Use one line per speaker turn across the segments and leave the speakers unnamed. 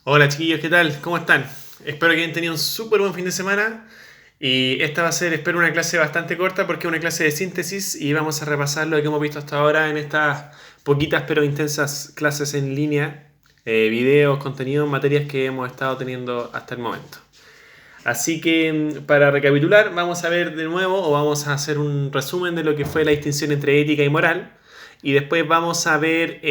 Hola chiquillos, ¿qué tal? ¿Cómo están? Espero que hayan tenido un súper buen fin de semana y esta va a ser, espero, una clase bastante corta porque es una clase de síntesis y vamos a repasar lo que hemos visto hasta ahora en estas poquitas pero intensas clases en línea, videos, contenidos, materias que hemos estado teniendo hasta el momento. Así que para recapitular, vamos a ver de nuevo o vamos a hacer un resumen de lo que fue la distinción entre ética y moral. Y después vamos a ver,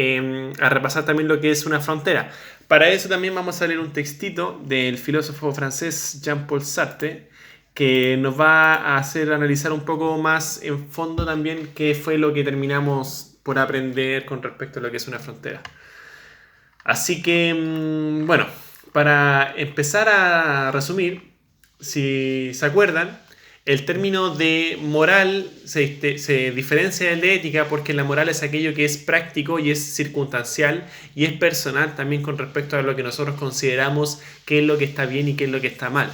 a repasar también lo que es una frontera. Para eso también vamos a leer un textito del filósofo francés Jean-Paul Sartre, que nos va a hacer analizar un poco más en fondo también qué fue lo que terminamos por aprender con respecto a lo que es una frontera. Así que, bueno, para empezar a resumir, si se acuerdan, el término de moral se diferencia del de ética porque la moral es aquello que es práctico y es circunstancial y es personal también con respecto a lo que nosotros consideramos qué es lo que está bien y qué es lo que está mal.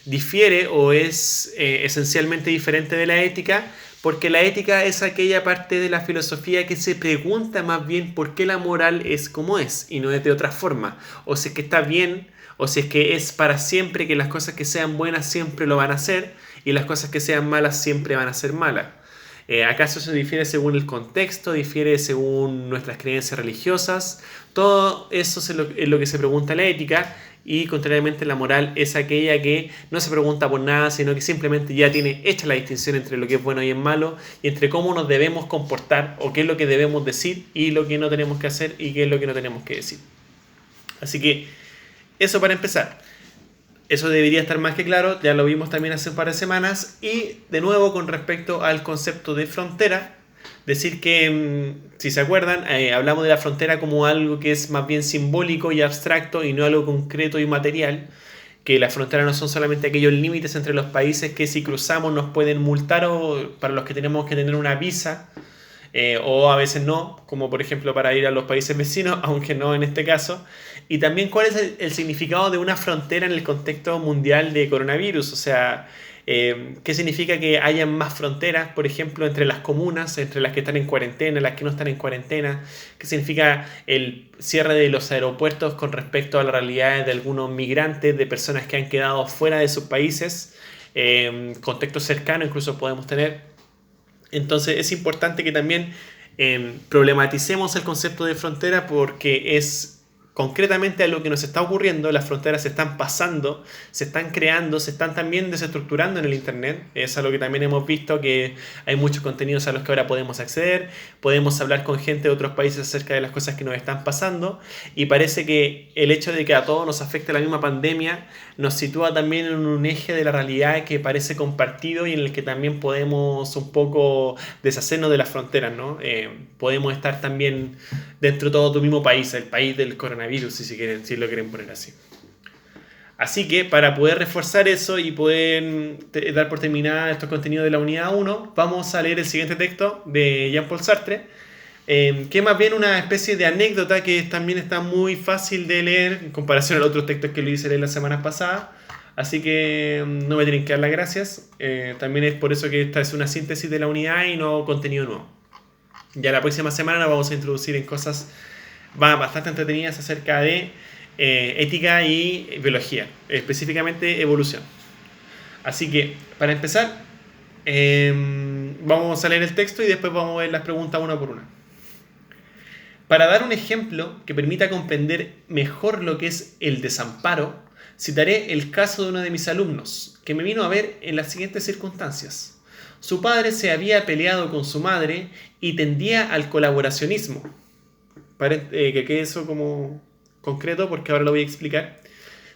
Difiere o es esencialmente diferente de la ética porque la ética es aquella parte de la filosofía que se pregunta más bien por qué la moral es como es y no es de otra forma, o si es que está bien o si es que es para siempre, que las cosas que sean buenas siempre lo van a hacer y las cosas que sean malas siempre van a ser malas. ¿Acaso eso difiere según el contexto? ¿Difiere según nuestras creencias religiosas? Todo eso es lo que se pregunta la ética y contrariamente la moral es aquella que no se pregunta por nada, sino que simplemente ya tiene hecha la distinción entre lo que es bueno y es malo y entre cómo nos debemos comportar o qué es lo que debemos decir y lo que no tenemos que hacer y qué es lo que no tenemos que decir. Así que eso para empezar. Eso debería estar más que claro, ya lo vimos también hace un par de semanas. Y de nuevo con respecto al concepto de frontera, decir que, si se acuerdan, hablamos de la frontera como algo que es más bien simbólico y abstracto y no algo concreto y material, que las fronteras no son solamente aquellos límites entre los países que si cruzamos nos pueden multar o para los que tenemos que tener una visa, o a veces no, como por ejemplo para ir a los países vecinos, aunque no en este caso. Y también cuál es el significado de una frontera en el contexto mundial de coronavirus, o sea, qué significa que haya más fronteras, por ejemplo, entre las comunas, entre las que están en cuarentena, las que no están en cuarentena, qué significa el cierre de los aeropuertos con respecto a las realidades de algunos migrantes, de personas que han quedado fuera de sus países, contexto cercano incluso podemos tener. Entonces es importante que también problematicemos el concepto de frontera porque es concretamente a lo que nos está ocurriendo, las fronteras se están pasando, se están creando, se están también desestructurando en el Internet. Es algo que también hemos visto que hay muchos contenidos a los que ahora podemos acceder, podemos hablar con gente de otros países acerca de las cosas que nos están pasando y parece que el hecho de que a todos nos afecte la misma pandemia nos sitúa también en un eje de la realidad que parece compartido y en el que también podemos un poco deshacernos de las fronteras, ¿no? Podemos estar también dentro de todo tu mismo país, el país del coronavirus, si lo quieren poner así. Así que para poder reforzar eso y poder dar por terminada estos contenidos de la unidad 1, vamos a leer el siguiente texto de Jean-Paul Sartre, que es más bien una especie de anécdota que también está muy fácil de leer en comparación a los otros textos que lo hice leer la semana pasada. Así que no me tienen que dar las gracias. También es por eso que esta es una síntesis de la unidad y no contenido nuevo. Ya la próxima semana nos vamos a introducir en cosas bastante entretenidas acerca de ética y biología, específicamente evolución. Así que, para empezar, vamos a leer el texto y después vamos a ver las preguntas una por una. Para dar un ejemplo que permita comprender mejor lo que es el desamparo, citaré el caso de uno de mis alumnos, que me vino a ver en las siguientes circunstancias. Su padre se había peleado con su madre y tendía al colaboracionismo. Que quede eso como concreto porque ahora lo voy a explicar.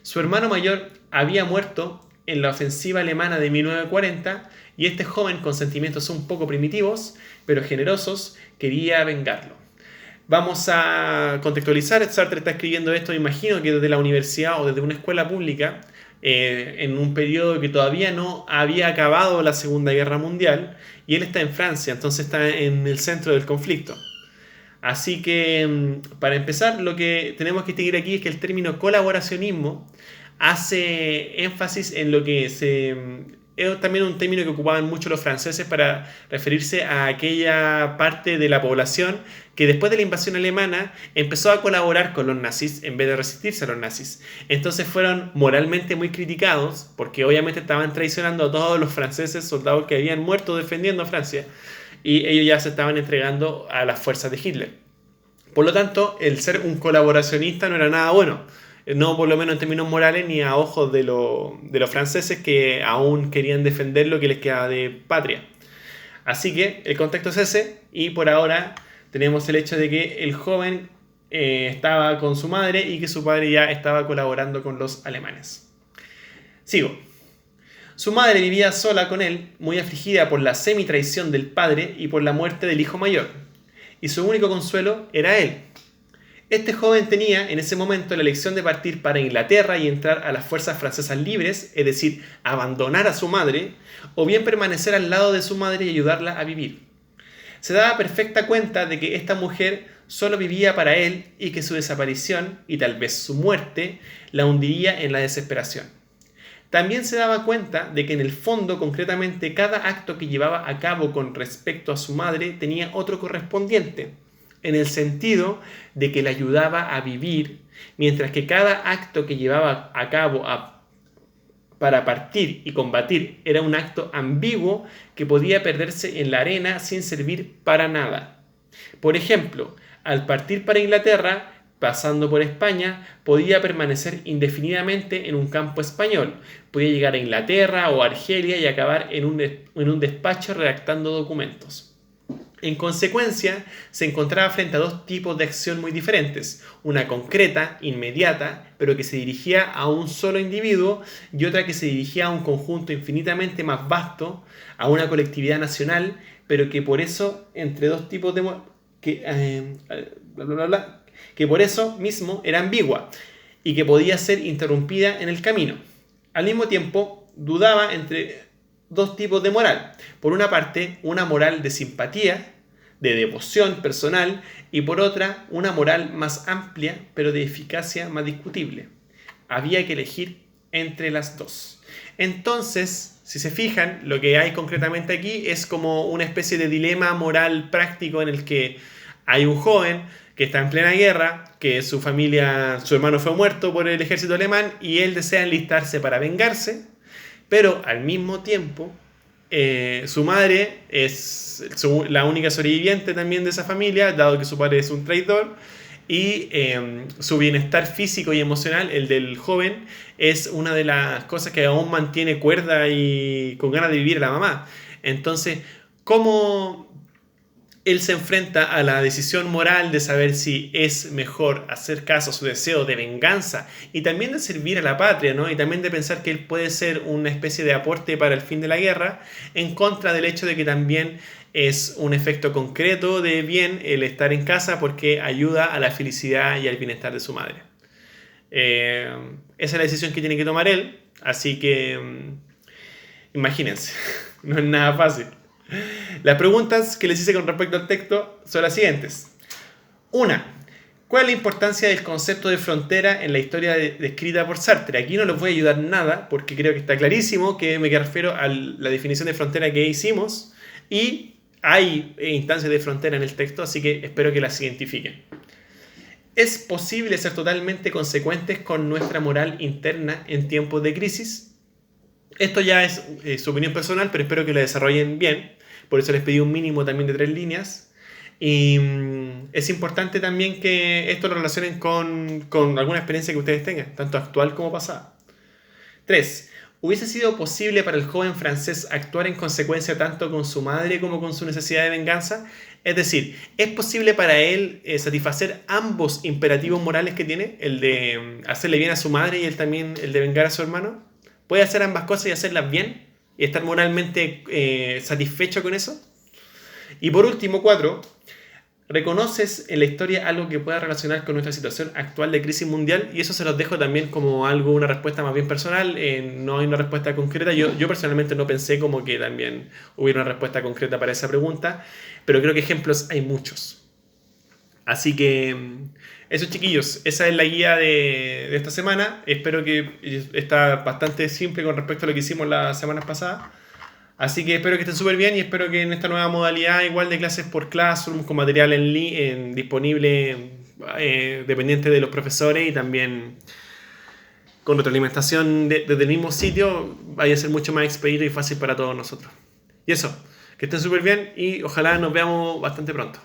Su hermano mayor había muerto en la ofensiva alemana de 1940 y este joven con sentimientos un poco primitivos, pero generosos, quería vengarlo. Vamos a contextualizar. Sartre está escribiendo esto, imagino que desde la universidad o desde una escuela pública, en un periodo que todavía no había acabado la Segunda Guerra Mundial, y él está en Francia, entonces está en el centro del conflicto. Así que, para empezar, lo que tenemos que distinguir aquí es que el término colaboracionismo hace énfasis en lo que es también un término que ocupaban mucho los franceses para referirse a aquella parte de la población que después de la invasión alemana empezó a colaborar con los nazis en vez de resistirse a los nazis. Entonces fueron moralmente muy criticados porque obviamente estaban traicionando a todos los franceses, soldados que habían muerto defendiendo a Francia, y ellos ya se estaban entregando a las fuerzas de Hitler. Por lo tanto, el ser un colaboracionista no era nada bueno. No por lo menos en términos morales ni a ojos de los franceses que aún querían defender lo que les quedaba de patria. Así que el contexto es ese, y por ahora tenemos el hecho de que el joven estaba con su madre y que su padre ya estaba colaborando con los alemanes. Sigo. Su madre vivía sola con él, muy afligida por la semi-traición del padre y por la muerte del hijo mayor, y su único consuelo era él. Este joven tenía en ese momento la elección de partir para Inglaterra y entrar a las fuerzas francesas libres, es decir, abandonar a su madre, o bien permanecer al lado de su madre y ayudarla a vivir. Se daba perfecta cuenta de que esta mujer solo vivía para él y que su desaparición, y tal vez su muerte, la hundiría en la desesperación. También se daba cuenta de que en el fondo, concretamente, cada acto que llevaba a cabo con respecto a su madre tenía otro correspondiente, en el sentido de que le ayudaba a vivir, mientras que cada acto que llevaba a cabo para partir y combatir era un acto ambiguo que podía perderse en la arena sin servir para nada. Por ejemplo, al partir para Inglaterra, pasando por España, podía permanecer indefinidamente en un campo español, podía llegar a Inglaterra o Argelia y acabar en un despacho redactando documentos. En consecuencia, se encontraba frente a dos tipos de acción muy diferentes, una concreta, inmediata, pero que se dirigía a un solo individuo, y otra que se dirigía a un conjunto infinitamente más vasto, a una colectividad nacional, pero que por eso, entre dos tipos de... que por eso mismo era ambigua, y que podía ser interrumpida en el camino. Al mismo tiempo, dudaba entre dos tipos de moral. Por una parte, una moral de simpatía, de devoción personal, y por otra, una moral más amplia, pero de eficacia más discutible. Había que elegir entre las dos. Entonces, si se fijan, lo que hay concretamente aquí es como una especie de dilema moral práctico en el que hay un joven que está en plena guerra, que su hermano fue muerto por el ejército alemán y él desea enlistarse para vengarse, pero al mismo tiempo su madre es la única sobreviviente también de esa familia, dado que su padre es un traidor, y su bienestar físico y emocional, el del joven, es una de las cosas que aún mantiene cuerda y con ganas de vivir a la mamá. Entonces, ¿cómo él se enfrenta a la decisión moral de saber si es mejor hacer caso a su deseo de venganza y también de servir a la patria, ¿no? Y también de pensar que él puede ser una especie de aporte para el fin de la guerra, en contra del hecho de que también es un efecto concreto de bien el estar en casa porque ayuda a la felicidad y al bienestar de su madre? Esa es la decisión que tiene que tomar él, así que imagínense, no es nada fácil. Las preguntas que les hice con respecto al texto son las siguientes. 1. ¿Cuál es la importancia del concepto de frontera en la historia descrita por Sartre? Aquí no les voy a ayudar nada porque creo que está clarísimo que me refiero a la definición de frontera que hicimos y hay instancias de frontera en el texto, así que espero que las identifiquen. ¿Es posible ser totalmente consecuentes con nuestra moral interna en tiempos de crisis? Esto ya es su opinión personal, pero espero que lo desarrollen bien. Por eso les pedí un mínimo también de 3 líneas. Y es importante también que esto lo relacionen con alguna experiencia que ustedes tengan, tanto actual como pasada. 3. ¿Hubiese sido posible para el joven francés actuar en consecuencia tanto con su madre como con su necesidad de venganza? Es decir, ¿es posible para él satisfacer ambos imperativos morales que tiene? El de hacerle bien a su madre y él también el de vengar a su hermano. ¿Puede hacer ambas cosas y hacerlas bien? ¿Y estar moralmente satisfecho con eso? Y por último, 4. ¿Reconoces en la historia algo que pueda relacionar con nuestra situación actual de crisis mundial? Y eso se los dejo también como una respuesta más bien personal. No hay una respuesta concreta. Yo personalmente no pensé como que también hubiera una respuesta concreta para esa pregunta, pero creo que ejemplos hay muchos. Así que eso, chiquillos, esa es la guía de esta semana. Espero que está bastante simple con respecto a lo que hicimos las semanas pasadas. Así que espero que estén súper bien y espero que en esta nueva modalidad, igual de clases por Classroom, con material disponible dependiente de los profesores y también con retroalimentación desde el mismo sitio, vaya a ser mucho más expedito y fácil para todos nosotros. Y eso, que estén súper bien y ojalá nos veamos bastante pronto.